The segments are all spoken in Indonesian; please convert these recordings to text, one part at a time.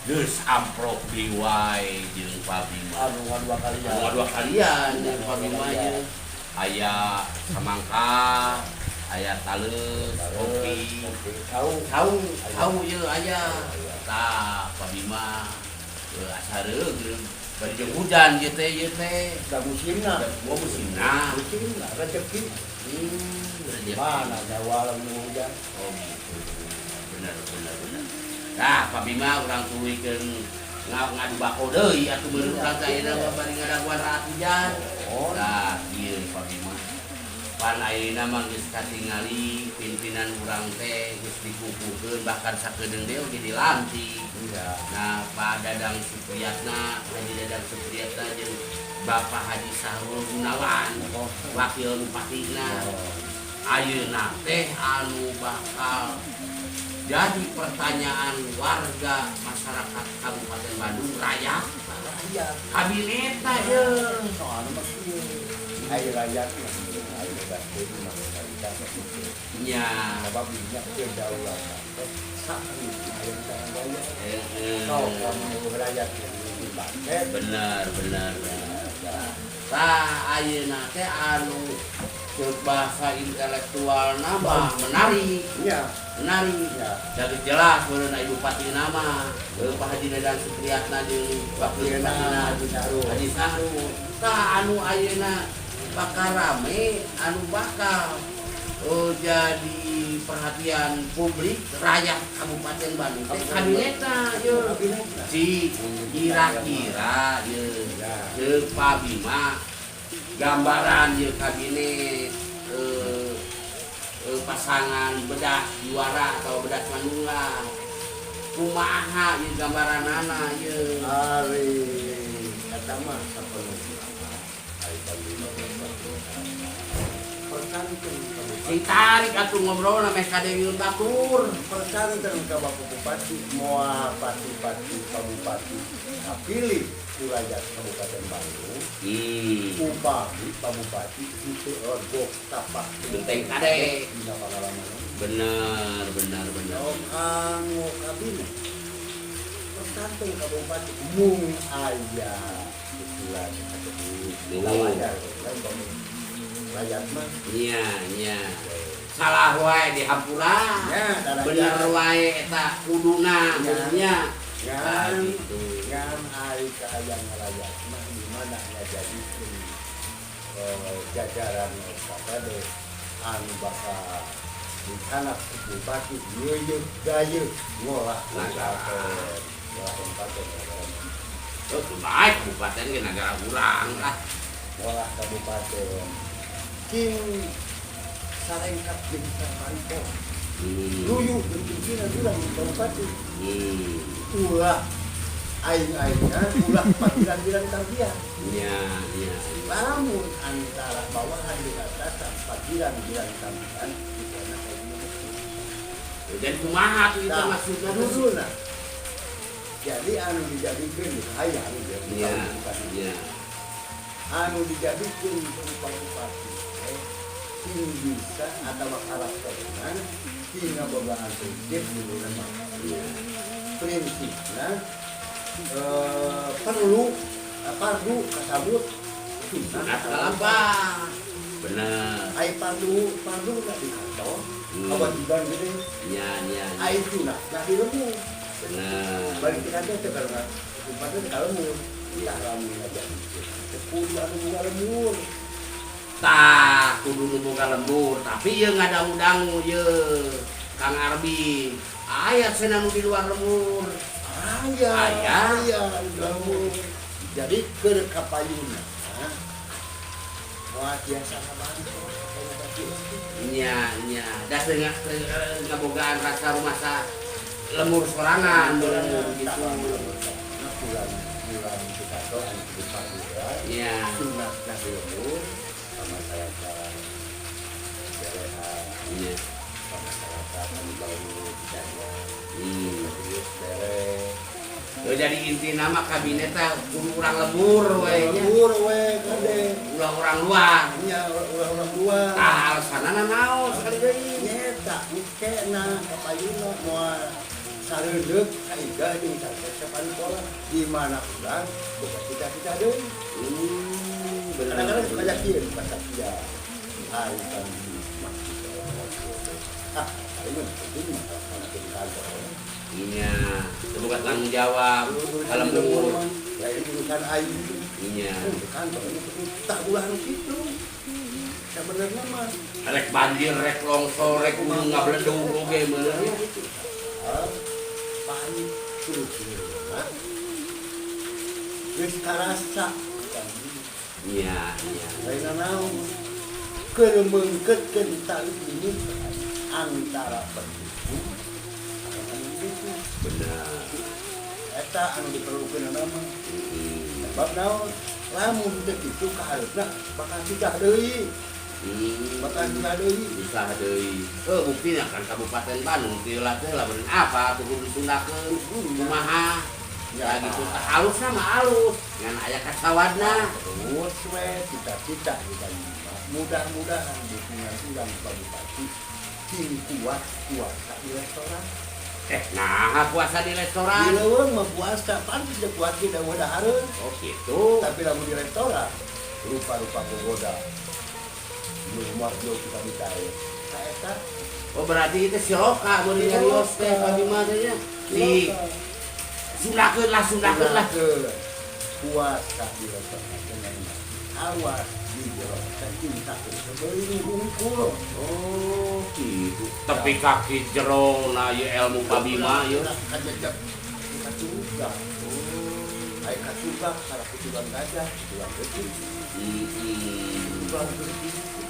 Geus amprok diwai jeung Pabima. anu ngadua kalian. Dua kalian jeung Pabima jeung aya samangka, aya taleus, kopi. Tahu ieu aya. Tah Pabima asareug bari jeung hujan ieu teh. Da musimna. Musimna. Musimna rezeki. Rezeki. Mana Jawa lamun hujan. Oh gitu. Bener. Nah, Pak Bima urang tuwikeun ngadu bako deui atuh beuneu urang teh ayeuna bari ngadaguan raat hujan. Oh. Nah, ieu Pak Bima. Pan ayeuna mah geus katingali pimpinan urang teh geus dikukuhkeun bahkan sakedeung deui oge dilantik. Iya. Nah, Pak Dadang Supriyatna, Haji Dadang Supriyatna jeung Bapak Haji Sahrul Gunawan, wakil bupatina. Ayeuna teh anu bakal jadi pertanyaan warga masyarakat Kabupaten Bandung Raya. Kabinet aja. Soalnya masih air rakyat air bakti Ya. sebab minyak kedaulatan sakit air raya. Kau kamu rakyat yang dipakai. Benar. Tah ayeuna teh anu bahasa intelektual nama menarik. Iya. Menarik. Ya. Jadi jelas menurut Ibu Pati nama Pak Haji Dadang Supriyatna jeung Wakil Patina Haji Sahrul. Tah anu ayeuna bakal rame, anu bakal jadi perhatian publik rakyat Kabupaten Bandung teh kabinetna yeuh. Si kira-kira yeuh Pak Bima gambaran yeuh kabinet pasangan bedah juara atau bedah manunggal kumaha ieu gambaranana ieu Ari kata mah sapenuhna ari Pabima perkanten sing tarik atuh ngobrolna meh kadeung batur perkanten ka Bapak Bupati moal pati-pati kabupati pilih ku rakyat Kabupaten Bandung upami Pak Bupati itu regok tapak genteng kade dina pengalaman bener anu kabinet perkanten ka Bupati mung aya istilah lawajar rakyat mah iya salah wae dihampura bener wae eta kuduna nya ngan ari kaayaan rakyat mah di mana jadi jajaran SKPD anu bakal anak bupati yeuh gayeuh ngolah kabupaten terus naik kabupaten ke negara urang lah ngolah kabupaten king sarengkat jeung sarantau luyu jeung pimpinan urang kabupaten ulah aing-aingna ulah panggilan-panggilan tarbiyah. Iya. Lamun antara bawahan dengan atas panggilan-panggilan tarbiyah itu anak dan kumaha itu maksudnya duluna. Jadi anu dijadikeun hayang Iya. Anu dijadikeun bupati sing bisa atau karakterna tina bogaan prinsip duluna mah. Prinsipna perlu kasabut sunat kalapa bener ai pardu nggak di kantor kewajiban gede iya ai sunat nggak di lembur bener balik kita aja ke karena tempatnya di lembur kita alami aja kudu anu buka lembur tah kudu buka lembur tapi ieu ngadang-dangu ieu Kang Arbi aya cenah nu di luar lembur aya lembur jadi ke kapayuna wah biasa bantu nya da teu ngabogaan rasa rumah lembur sorangan gitu bulan kita doa di Papua iya sunat nabi lembur sama saya iya sama masyarakat yang baru bicara terus jadi inti nama kabinet kudu urang lembur we nya lembur we kade ulah urang luar nya ulah luar tah alasanana naon sekali deui nyeta mikena kapayuna moal sareuleuh kaiga jeung sarepan pola di mana urang boga cita-cita deui. Kadang-kadang suka yakin baca dia. Hai kan ini penting masalah di kantor. Iya, semoga tanggung jawab dalam umur. Lain urusan ayu. Iya. Kantor ini tak ulah gitu. Sebenarnya mah Rek banjir, rek longsor, rek ngabledung oge meuleuh. pahit terus. Geus karasa. Iya, iya. Lain naon. Keur meungkeutkeun tali ini antara pendukung Benar. eta anu diperlukeun nama sebab naon lamun teu kitu kaharepna bakal susah deui Bisa deui. Buktina kan Kabupaten Bandung teu lah teh lamun apa tuh kudu disundakeun kumaha. Ya gitu halus sama halus ngan aya kasawadna. Terus we cita-cita kita mudah-mudahan dukungan urang Bupati tim kuat di restoran. Nah puasa di restoran. Di leuweung mah puasa pantes da kuat ge da hareun. Oh gitu. Tapi lamun di restoran rupa-rupa bogoda. Rumah jauh kita bicara. Eta Oh berarti itu si Roka mau nyarios teh bagaimana ya? Di sundakeun lah. puasa di restoran dengan awas di jero cinta sebelum hungkul. Oh gitu. Tapi kaki jero na ye ilmu pabima ye. Kajajak kita juga. Ai kasuga cara kutulan gajah, kutulan geuting.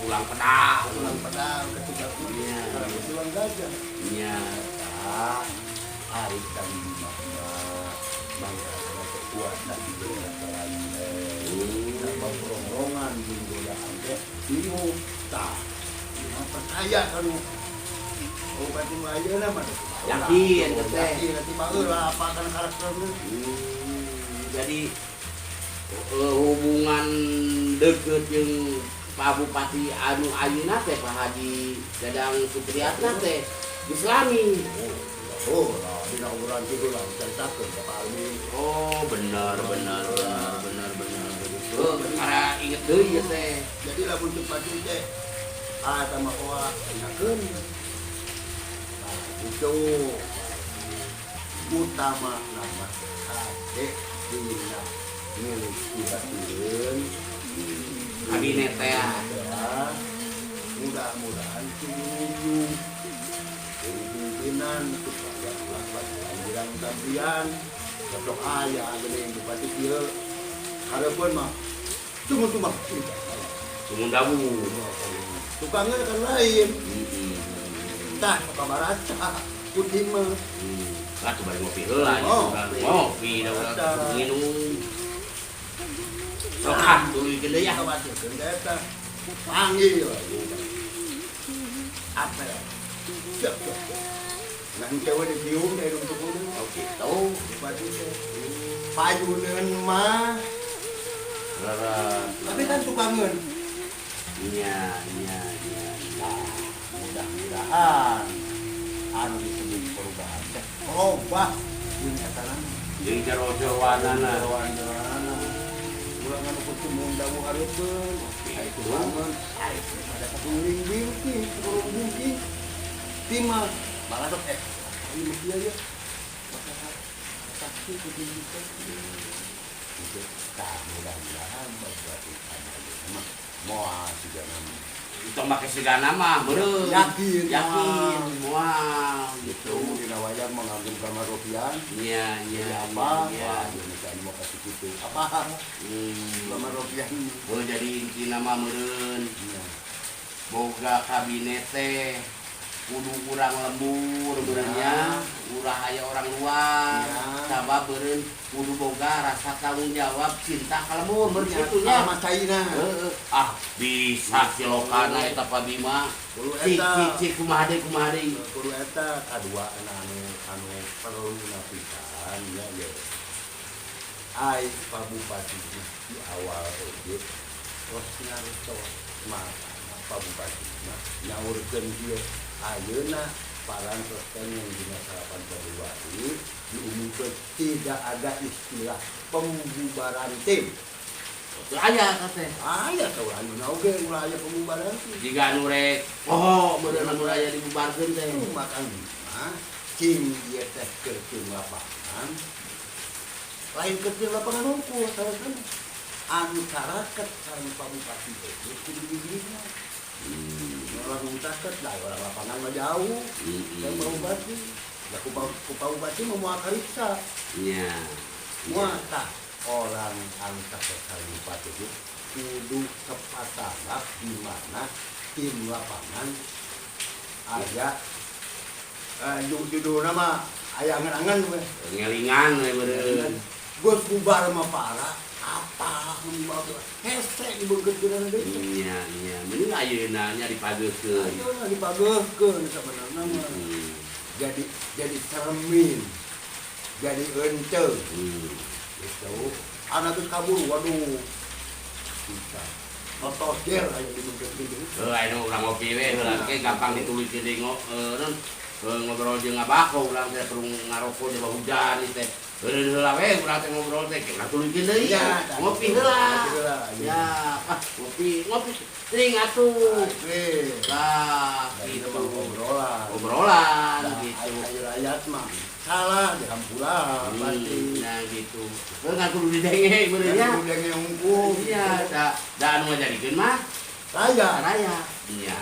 Pulang pedang. Ketika punya cara kutulan gajah. Iya. Hari kami bangsa kekuatan di restoran. Sama perongongan di godaan teh bingung tak. Percaya kan obat itu aja nama Yakin teh. Nanti baheula apa kan karakternya. Jadi hubungan deket jeung Pak Bupati anu ayeuna teh Pak Haji Dadang Supriyatna teh Islami. Nah, dina ukuran kitu lah ceritakeun ka Pak Almi. Oh, benar. Karena inget deui ya teh. Jadi lamun cepat teh sama koa inakeun. Nah, itu utama nama ade dina milik dibatureun Kabinet teh. Mudah-mudahan tujuh pimpinan supaya melakukan panggilan sampian cocok ayah gede yang bupati dia harapan mah cuma Sumun dawu. tukangnya kan lain tah suka baraca putih mah Lah coba ngopi heula ngopi da urang nginum. Sok tuluykeun deui ya. khawatirkeun eta panggil apa ya siap nanti cewek di biung dari untuk itu Oke, tahu. bupati teh pajuneun mah tapi kan tukangan Iya. mudah-mudahan anu disebut perubahan teh robah ingatan Jeung jero-jeroanana. ulang anu kudu mundawu hareupeun ai kurangan ai ada kapuling bilki kurang bilki timah malah sok ini dia ya tapi kudu bisa itu tak mudah-mudahan berarti ada moal juga nama Itu make sigana mah beureuh. Yakin. Moal gitu. dina wayang mengagum kamar rupiah Iya. apa Indonesia mau kasih gitu apa kamar rupiah Boleh jadi intina mah meureun. Boga kabinet teh kudu kurang lembur beureunya, ulah aya orang luar. Sabab beureun kudu boga rasa tanggung jawab, cinta ka lembur begitu nya. sama China Bisa silokana eta pabima. Cik kumaha deui kudu eta kadua anu perlu napisan ya ai Pak Bupati di awal oge terus ngartos mah Pak Bupati nyaurkeun ieu ayeuna parantos yang di masyarakat Februari diumumkan tidak ada istilah pembubaran tim. Aya teh. Aya tahu ayeuna oge ulah aya pembubaran tim. Jika anu rek poho beuneu mun aya dibubarkeun teh. Makan mah tim ieu teh keur tim lapangan. Lain keur tim lapangan unggul saeuseuna. Anu caraket sareng pabupati teh kudu digigirna. Orang ngutaket lah, orang lapangan mah jauh. Yang bupati, ya bupati mau akariksa. Iya. Muatah orang angkat ke bupati itu kudu tepat tanggap di mana tim lapangan ada judul nama aya angan-angan we. Ngelingan we beureun. Bos bubar mah parah apa membawa hese dibeugeukeun deui. Iya, iya. Mending ayeuna nya dipageuskeun. Ayeuna dipageuskeun sabenerna mah. Jadi cermin. Jadi ente. Gitu. Anak geus kabur, waduh. Bisa. Otot gel aya dibeugeukeun. Anu urang ngopi we heula ge gampang ditulikeun deui ngobrol jeung ngabako urang teh perlu ngaroko di bawah hujan teh. Heula we urang teh ngobrol teh urang tulikeun deui. Ngopi heula. Ya, ngopi teuing atuh. Lah, Itu gitu. obrolan Gitu. ayat mah salah di hampura pasti Nah gitu. Nggak kudu didenge bener nya. udah ngungkul Iya, da anu ngajarikeun mah raya. Iya,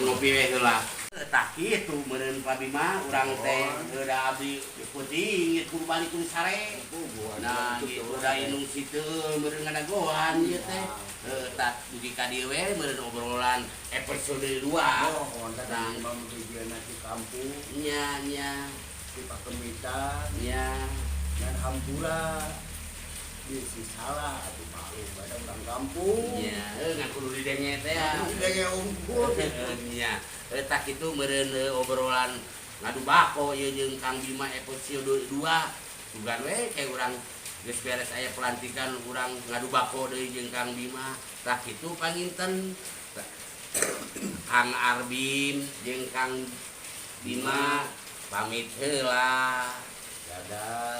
ngopi we heula. Tah kitu meureun Pak Bima urang teh da abdi peuting kudu balik ku sare. Nah, gitu da inung situ meureun ngadagoan ieu teh. Tah dugi ka dieu we meureun obrolan episode 2. Nah, mau tujuan di kampung Nya. di Pakemitan Ya, dan hampura di si salah atau malu pada orang kampung ya, nggak kudu didenge teh ya. udah ngungkul Ya, tak itu meureun obrolan ngadu bako ieu jeung Kang Bima episode 2. Sugan we kayak urang geus beres aya pelantikan urang ngadu bako deui jeung Kang Bima. Tah kitu panginten Kang Arbin jeung Kang Bima pamit heula. dadah